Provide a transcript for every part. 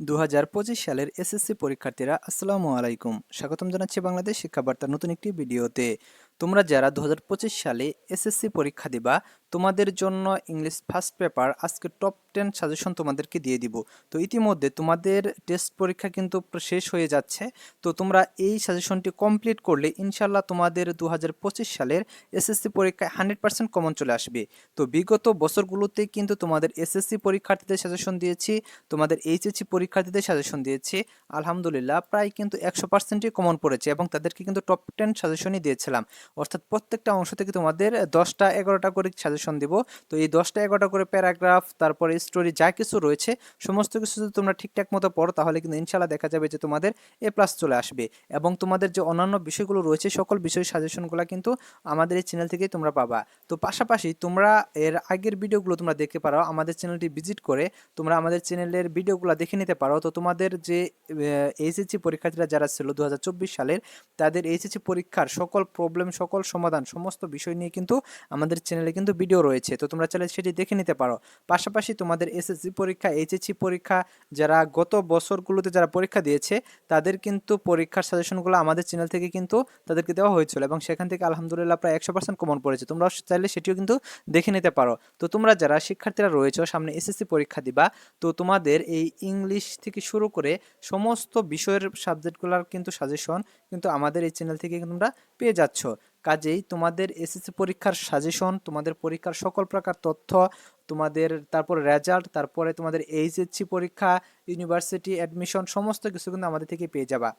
2025 সালের এসএসসি পরীক্ষার্থীরা আসসালামু আলাইকুম। স্বাগতম জানাচ্ছি বাংলাদেশ শিক্ষা বার্তার নতুন একটি ভিডিওতে। তোমরা যারা 2025 সালে এসএসসি পরীক্ষা দিবা, তোমাদের জন্য ইংলিশ ফার্স্ট পেপার আজকে টপ 10 সাজেশন তোমাদেরকে দিয়ে দিব। তো ইতিমধ্যে তোমাদের টেস্ট পরীক্ষা কিন্তু শেষ হয়ে যাচ্ছে। তো তোমরা এই সাজেশনটি কমপ্লিট করলে ইনশাল্লাহ তোমাদের 2025 সালের এসএসসি পরীক্ষায় 100% কমন চলে আসবে। তো বিগত বছরগুলোতে কিন্তু তোমাদের এসএসসি পরীক্ষার্থীদের সাজেশন দিয়েছি, তোমাদের এইচএসসি পরীক্ষার্থীদের সাজেশন দিয়েছি। আলহামদুলিল্লাহ প্রায় কিন্তু 100%ই কমন পড়েছে এবং তাদেরকে কিন্তু টপ 10 সাজেশনই দিয়েছিলাম। অর্থাৎ প্রত্যেকটা অংশ থেকে তোমাদের 10টা 11টা করে সাজেশন দিব। তো এই 10টা 11টা করে প্যারাগ্রাফ, তারপরে স্টোরি যা কিছু রয়েছে সমস্ত কিছু যদি তোমরা ঠিকঠাক মতো পড়ো তাহলে কিন্তু ইনশাল্লাহ দেখা যাবে যে তোমাদের A+ চলে আসবে। এবং তোমাদের যে অন্যান্য বিষয়গুলো রয়েছে সকল বিষয়ের সাজেশনগুলো কিন্তু আমাদের এই চ্যানেল থেকেই তোমরা পাবা। তো পাশাপাশি তোমরা এর আগের ভিডিওগুলো তোমরা দেখতে পারো, আমাদের চ্যানেলটি ভিজিট করে তোমরা আমাদের চ্যানেলের ভিডিওগুলো দেখে নিতে পারো। তো তোমাদের যে এইচএসসি পরীক্ষার্থীরা যারা ছিল 2024 সালের, তাদের এইচএসসি পরীক্ষার সকল প্রবলেম, সকল সমাধান, সমস্ত বিষয় নিয়ে কিন্তু আমাদের চ্যানেলে কিন্তু ভিডিও রয়েছে। তো তোমরা চাইলে সেটি দেখে নিতে পারো। পাশাপাশি তোমাদের এসএসসি পরীক্ষা, এইচএসসি পরীক্ষা যারা গত বছরগুলোতে যারা পরীক্ষা দিয়েছে তাদের কিন্তু পরীক্ষার সাজেশনগুলো আমাদের চ্যানেল থেকে কিন্তু তাদেরকে দেওয়া হয়েছিল এবং সেখান থেকে আলহামদুলিল্লাহ প্রায় 100% কমন পড়েছে। তোমরা চাইলে সেটিও কিন্তু দেখে নিতে পারো। তো তোমরা যারা শিক্ষার্থীরা রয়েছে সামনে এসএসসি পরীক্ষা দিবা, তো তোমাদের এই ইংলিশ থেকে শুরু করে সমস্ত বিষয়ের সাবজেক্টগুলোর কিন্তু সাজেশন কিন্তু আমাদের এই চ্যানেল থেকে তোমরা পেয়ে যাচ্ছ। কাজেই তোমাদের এসএসসি পরীক্ষার সাজেশন, তোমাদের পরীক্ষার সকল প্রকার তথ্য, তোমাদের তারপর রেজাল্ট, তারপরে তোমাদের এইচএসসি পরীক্ষা, ইউনিভার্সিটি অ্যাডমিশন সমস্ত কিছু কিন্তু আমাদের থেকে পেয়ে যাবা।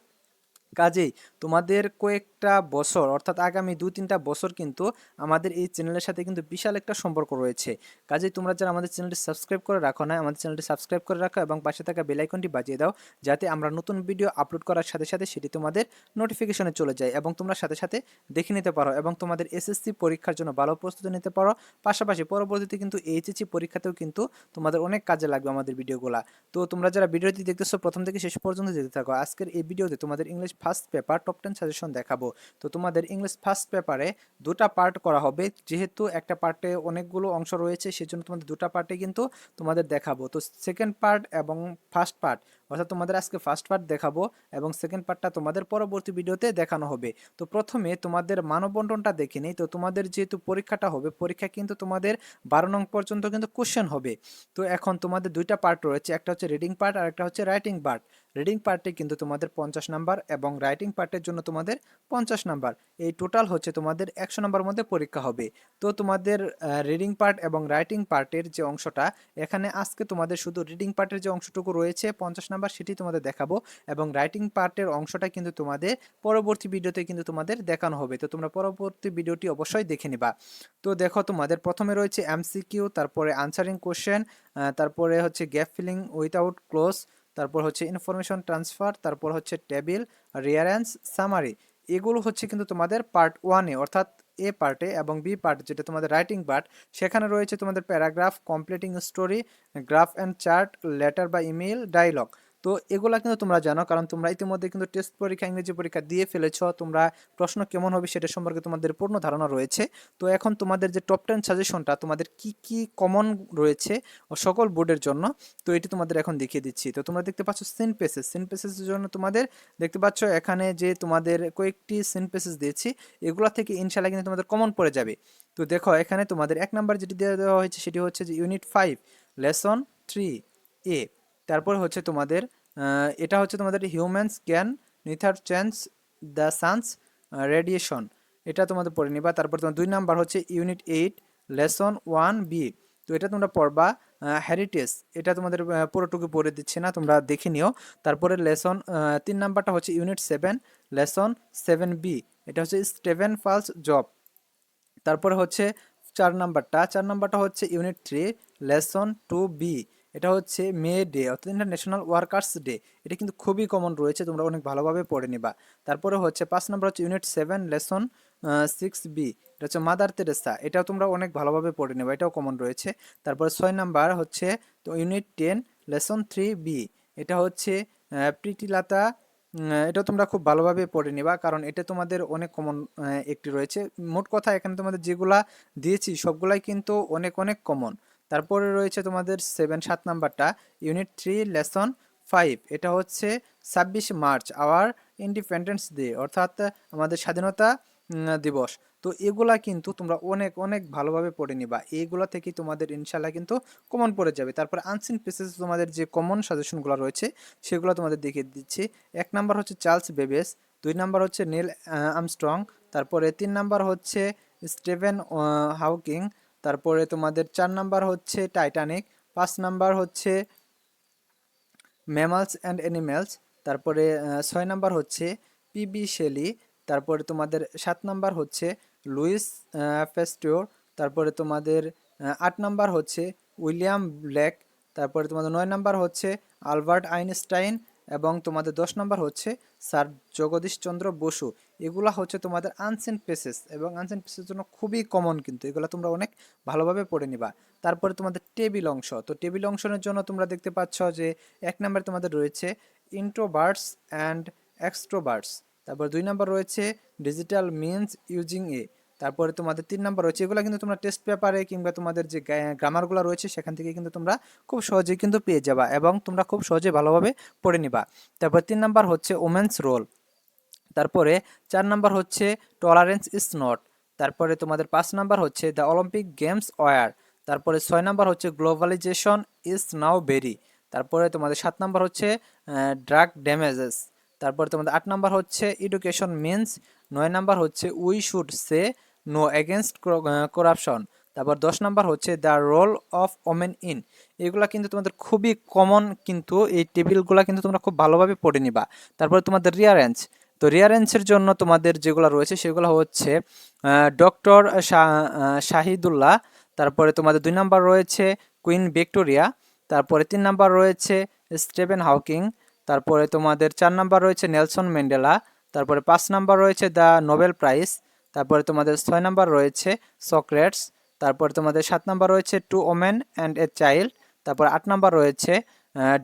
কাজেই তোমাদের কয়েকটা বছর অর্থাৎ আগামী 2-3টা বছর কিন্তু আমাদের এই চ্যানেলের সাথে কিন্তু বিশাল একটা সম্পর্ক রয়েছে। কাজেই তোমরা যারা আমাদের চ্যানেলটি সাবস্ক্রাইব করে রাখো না, আমাদের চ্যানেলটি সাবস্ক্রাইব করে রাখো এবং পাশে থাকা বেল আইকনটি বাজিয়ে দাও, যাতে আমরা নতুন ভিডিও আপলোড করার সাথে সাথে সেটি তোমাদের নোটিফিকেশনে চলে যায় এবং তোমরা সাথে সাথে দেখে নিতে পারো এবং তোমাদের এসএসসি পরীক্ষার জন্য ভালো প্রস্তুতি নিতে পারো। পাশাপাশি পরবর্তীতে কিন্তু এইচএসসি পরীক্ষাতেও কিন্তু তোমাদের অনেক কাজে লাগবে আমাদের ভিডিওগুলা। তো তোমরা যারা ভিডিওটি দেখতেছো প্রথম থেকে শেষ পর্যন্ত দেখতে থাকো। আজকের এই ভিডিওতে তোমাদের English first paper top 10 suggestion দেখাবো। তো তোমাদের ইংলিশ ফার্স্ট পেপারে দুটা পার্ট করা হবে, যেহেতু একটা পার্টে অনেকগুলো অংশ রয়েছে সেজন্য তোমাদের দুটা পার্টে কিন্তু তোমাদের দেখাবো। তো সেকেন্ড পার্ট এবং ফার্স্ট পার্ট, অর্থাৎ তোমাদের আজকে ফার্স্ট পার্ট দেখাবো এবং সেকেন্ড পার্টটা তোমাদের পরবর্তী ভিডিওতে দেখানো হবে। তো প্রথমে তোমাদের মানববন্ধনটা দেখে নিই। তো তোমাদের যেহেতু পরীক্ষাটা হবে, পরীক্ষা কিন্তু তোমাদের 12 নং পর্যন্ত কিন্তু কোশ্চেন হবে। তো এখন তোমাদের দুইটা পার্ট রয়েছে, একটা হচ্ছে রিডিং পার্ট আর একটা হচ্ছে রাইটিং পার্ট। রিডিং পার্টে কিন্তু তোমাদের 50 নাম্বার এবং রাইটিং পার্টের জন্য তোমাদের 50 নাম্বার। এই টোটাল হচ্ছে তোমাদের 100 নাম্বার মধ্যে পরীক্ষা হবে। তো তোমাদের রিডিং পার্ট এবং রাইটিং পার্টের যে অংশটা, এখানে আজকে তোমাদের শুধু রিডিং পার্টের যে অংশটুকু রয়েছে 50 নাম্বার সেটি তোমাদের দেখাবো এবং রাইটিং পার্টের অংশটা কিন্তু তোমাদের পরবর্তী ভিডিওতে কিন্তু তোমাদের দেখানো হবে। তো তোমরা পরবর্তী ভিডিওটি অবশ্যই দেখে নিবা। তো দেখো তোমাদের প্রথমে রয়েছে এমসিকিউ, তারপরে আনসারিং কোশ্চেন, তারপরে হচ্ছে গ্যাপ ফিলিং উইথাউট ক্লোজ, তারপর হচ্ছে ইনফরমেশন ট্রান্সফার, তারপর হচ্ছে টেবিল, রিয়ারেন্স, সামারি। এগুলো হচ্ছে কিন্তু তোমাদের পার্ট 1-এ অর্থাৎ এ পার্টে, এবং বি পার্ট যেটা তোমাদের রাইটিং পার্ট, সেখানে রয়েছে তোমাদের paragraph, completing story, graph and chart, letter বা ইমেল, ডায়লগ। তো এগুলা কিন্তু তোমরা জানো, কারণ তোমরা ইতিমধ্যে কিন্তু টেস্ট পরীক্ষা, ইংরেজি পরীক্ষা দিয়ে ফেলেছো। তোমরা প্রশ্ন কেমন হবে সেটা সম্পর্কে তোমাদের পূর্ণ ধারণা রয়েছে। তো এখন তোমাদের যে টপ 10 সাজেশনটা, তোমাদের কি কি কমন রয়েছে ও সকল বোর্ডের জন্য, তো এটি তোমাদের এখন দেখিয়ে দিচ্ছি। তো তোমরা দেখতে পাচ্ছ সিন পেসেস, সিন পেসেসের জন্য তোমাদের দেখতে পাচ্ছ এখানে যে তোমাদের কয়েকটি সিন পেসেস দিয়েছি, এগুলা থেকে ইনশাআল্লাহ কিন্তু তোমাদের কমন পড়ে যাবে। তো দেখো এখানে তোমাদের 1 নাম্বার যেটি দেওয়া হয়েছে সেটি হচ্ছে যে ইউনিট 5 লেসন 3A। তারপর হচ্ছে তোমাদের এটা হচ্ছে তোমাদের humans can neither change the sun's radiation, এটা তোমাদের পড়ে নিবা। তারপর তোমার 2 নাম্বার হচ্ছে ইউনিট 8 লেসন 1B। তো এটা তোমরা পড়বা। হেরিটেজ, এটা তোমাদের পুরোটুকু পড়ে দিচ্ছে না, তোমরা দেখে নিও। তারপরে লেসন 3 নাম্বারটা হচ্ছে ইউনিট 7 লেসন 7B, এটা হচ্ছে স্টেভেন ফালস জব। তারপরে হচ্ছে 4 নাম্বারটা হচ্ছে ইউনিট 3 লেসন 2B, এটা হচ্ছে মে ডে অর্থাৎ ইন্টারন্যাশনাল ওয়ার্কার্স ডে। এটা কিন্তু খুবই কমন রয়েছে, তোমরা অনেক ভালোভাবে পড়ে নিবা। তারপরে হচ্ছে 5 নাম্বার হচ্ছে ইউনিট 7 লেসন 6B, এটা হচ্ছে মাদার তেরেসা, এটাও তোমরা অনেক ভালোভাবে পড়ে নেবা, এটাও কমন রয়েছে। তারপরে 6 নাম্বার হচ্ছে তো ইউনিট 10 লেসন 3B, এটা হচ্ছে প্রীতিলতা। এটা তোমরা খুব ভালোভাবে পড়ে নিবা, কারণ এটা তোমাদের অনেক কমন একটি রয়েছে। মোট কথা এখানে তোমাদের যেগুলা দিয়েছি সবগুলাই কিন্তু অনেক অনেক কমন। তারপরে রয়েছে তোমাদের 7 নাম্বারটা ইউনিট 3 লেসন 5 এটা হচ্ছে 26 মার্চ আওয়ার ইন্ডিপেন্ডেন্স ডে, অর্থাৎ আমাদের স্বাধীনতা দিবস। তো এগুলা কিন্তু তোমরা অনেক অনেক ভালোভাবে পড়ে নিবা, এইগুলা থেকে তোমাদের ইনশাল্লাহ কিন্তু কমন পড়ে যাবে। তারপর আনসিন প্লেসেস তোমাদের যে কমন সাজেশনগুলো রয়েছে সেগুলো তোমাদের দেখিয়ে দিচ্ছি। 1 নাম্বার হচ্ছে চার্লস বেবেজ, 2 নাম্বার হচ্ছে নীল আর্মস্ট্রং, তারপরে 3 নাম্বার হচ্ছে স্টিভেন হাউকিং, তারপরে তোমাদের 4 নাম্বার হচ্ছে টাইটানিক, 5 নাম্বার হচ্ছে ম্যামালস অ্যান্ড অ্যানিম্যালস, তারপরে 6 নাম্বার হচ্ছে পিবি শেলি, তারপরে তোমাদের 7 নাম্বার হচ্ছে লুইস পেস্টিওর, তারপরে তোমাদের 8 নাম্বার হচ্ছে উইলিয়াম ব্ল্যাক, তারপরে তোমাদের 9 নাম্বার হচ্ছে আলবার্ট আইনস্টাইন, এবং তোমাদের 10 নাম্বার হচ্ছে স্যার জগদীশচন্দ্র বসু। এগুলা হচ্ছে তোমাদের আনসিন প্লেসেস, এবং আনসিন প্লেসের জন্য খুবই কমন, কিন্তু এগুলো তোমরা অনেক ভালোভাবে পড়ে নিবা। তারপরে তোমাদের টেবিল অংশ, তো টেবিল অংশের জন্য তোমরা দেখতে পাচ্ছ যে 1 নাম্বার তোমাদের রয়েছে ইন্ট্রোভার্টস অ্যান্ড এক্সট্রোভার্টস, তারপর 2 নাম্বার রয়েছে ডিজিটাল মিনস ইউজিং এ, তারপরে তোমাদের 3 নাম্বার রয়েছে, এগুলো কিন্তু তোমরা টেস্ট পেপারে কিংবা তোমাদের যে গ্রামারগুলো রয়েছে সেখান থেকে কিন্তু তোমরা খুব সহজেই কিন্তু পেয়ে যাবা, এবং তোমরা খুব সহজে ভালোভাবে পড়ে নিবা। তারপর 3 নাম্বার হচ্ছে ওমেন্স রোল, তারপরে 4 নাম্বার হচ্ছে টলারেন্স ইজ নট, তারপরে তোমাদের 5 নাম্বার হচ্ছে দ্য অলিম্পিক গেমস ওয়ার, তারপরে 6 নাম্বার হচ্ছে গ্লোবালাইজেশন ইজ নাও ভেরি, তারপরে তোমাদের 7 নাম্বার হচ্ছে ড্রাগ ড্যামেজেস, তারপরে তোমাদের 8 নাম্বার হচ্ছে এডুকেশন মিনস, 9 নাম্বার হচ্ছে we should say no against corruption, তারপর 10 নাম্বার হচ্ছে the role of women in. এগুলা কিন্তু তোমাদের খুবই কমন, কিন্তু এই টেবিলগুলো কিন্তু তোমরা খুব ভালোভাবে পড়ে নিবা। তারপরে তোমাদের রিয়ারেঞ্জ, তো রিয়ারেন্সের জন্য তোমাদের যেগুলো রয়েছে সেগুলো হচ্ছে ডক্টর শাহিদুল্লাহ, তারপরে তোমাদের 2 নাম্বার রয়েছে কুইন ভিক্টোরিয়া, তারপরে 3 নাম্বার রয়েছে স্টিভেন হকিং, তারপরে তোমাদের 4 নাম্বার রয়েছে নেলসন ম্যান্ডেলা, তারপরে 5 নাম্বার রয়েছে দ্য নোবেল প্রাইজ, তারপরে তোমাদের 6 নাম্বার রয়েছে সক্রেটস, তারপরে তোমাদের 7 নাম্বার রয়েছে to women and a child, তারপর 8 নাম্বার রয়েছে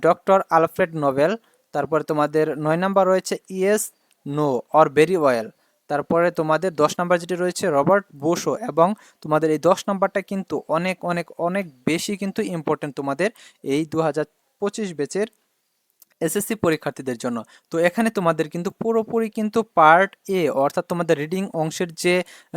ডক্টর আলফ্রেড নোবেল, তারপরে তোমাদের 9 নাম্বার রয়েছে yes no or very well, তারপরে তোমাদের 10 নাম্বার যেটি রয়েছে রবার্ট বুশো, এবং তোমাদের এই 10 নাম্বারটা কিন্তু অনেক অনেক অনেক বেশি কিন্তু ইম্পর্টেন্ট তোমাদের এই 2025 ব্যাচের এসএসসি পরীক্ষার্থীদের জন্য। তো এখানে তোমাদের কিন্তু পুরোপুরি কিন্তু পার্ট এ, অর্থাৎ তোমাদের রিডিং অংশের যে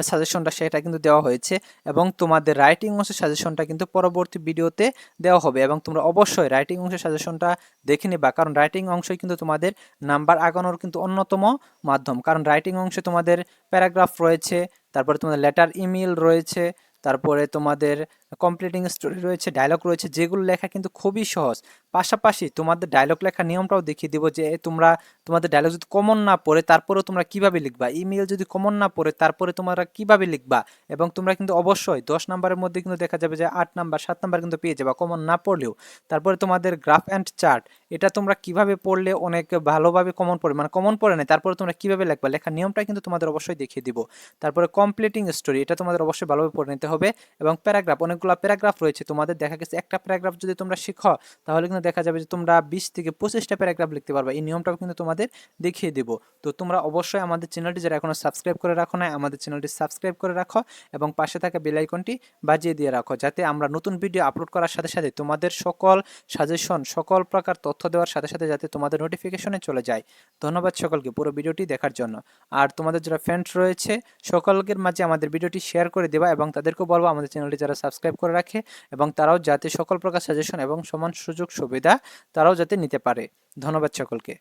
সাজেশনটা সেটা কিন্তু দেওয়া হয়েছে, এবং তোমাদের রাইটিং অংশের সাজেশনটা কিন্তু পরবর্তী ভিডিওতে দেওয়া হবে, এবং তোমরা অবশ্যই রাইটিং অংশের সাজেশনটা দেখে নিবা, কারণ রাইটিং অংশই কিন্তু তোমাদের নাম্বার আগানোর কিন্তু অন্যতম মাধ্যম। কারণ রাইটিং অংশে তোমাদের প্যারাগ্রাফ রয়েছে, তারপরে তোমাদের লেটার ইমেল রয়েছে, তারপরে তোমাদের কমপ্লিটিং স্টোরি রয়েছে, ডায়লগ রয়েছে, যেগুলো লেখা কিন্তু খুবই সহজ। পাশাপাশি তোমাদের ডায়লগ লেখার নিয়মটাও দেখিয়ে দিব, যে তোমরা তোমাদের ডায়লগ যদি কমন না পড়ে তারপরেও তোমরা কিভাবে লিখবা, ইমেল যদি কমন না পড়ে তারপরে তোমরা কিভাবে লিখবা, এবং তোমরা কিন্তু অবশ্যই 10 নাম্বারের মধ্যে কিন্তু দেখা যাবে যে 8 নাম্বার 7 নাম্বার কিন্তু পেয়ে যাবা কমন না পড়লেও। তারপরে তোমাদের গ্রাফ অ্যান্ড চার্ট, এটা তোমরা কিভাবে পড়লে অনেক ভালোভাবে কমন পড়ে, মানে কমন পড়ে না তারপরে তোমরা কিভাবে লিখবা, লেখার নিয়মটা কিন্তু তোমাদের অবশ্যই দেখিয়ে দিব। তারপরে কমপ্লিটিং স্টোরি, এটা তোমাদের অবশ্যই ভালোভাবে পড়ে নিতে হবে, এবং প্যারাগ্রাফ, অনেকগুলো প্যারাগ্রাফ রয়েছে তোমাদের, দেখা গেছে একটা প্যারাগ্রাফ যদি তোমরা শিখো তাহলে কিন্তু দেখা যাবে যে তোমরা 20 থেকে 25টা প্যারাগ্রাফ লিখতে পারবে, এই নিয়মটাও কিন্তু তোমাদের দেখিয়ে দিব। তো তোমরা অবশ্যই আমাদের চ্যানেলটি যারা এখনো সাবস্ক্রাইব করে রাখো না, আমাদের চ্যানেলটি সাবস্ক্রাইব করে রাখো, এবং পাশে থাকা বেল আইকনটি বাজিয়ে দিয়ে রাখো, যাতে আমরা নতুন ভিডিও আপলোড করার সাথে সাথে তোমাদের সকল সাজেশন, সকল প্রকার তথ্য দেওয়ার সাথে সাথে যাতে তোমাদের নোটিফিকেশনে চলে যায়। ধন্যবাদ সকলকে পুরো ভিডিওটি দেখার জন্য। আর তোমাদের যারা ফ্রেন্ডস রয়েছে সকলের মাঝে আমাদের ভিডিওটি শেয়ার করে দেবা, এবং তাদেরকেও বলবো আমাদের চ্যানেলটি যারা সাবস্ক্রাইব করে রাখে, এবং তারাও যাতে সকল প্রকার সাজেশন এবং সমান সুযোগ সুবিধা তারাও যাতে নিতে পারে। ধন্যবাদ সকলকে।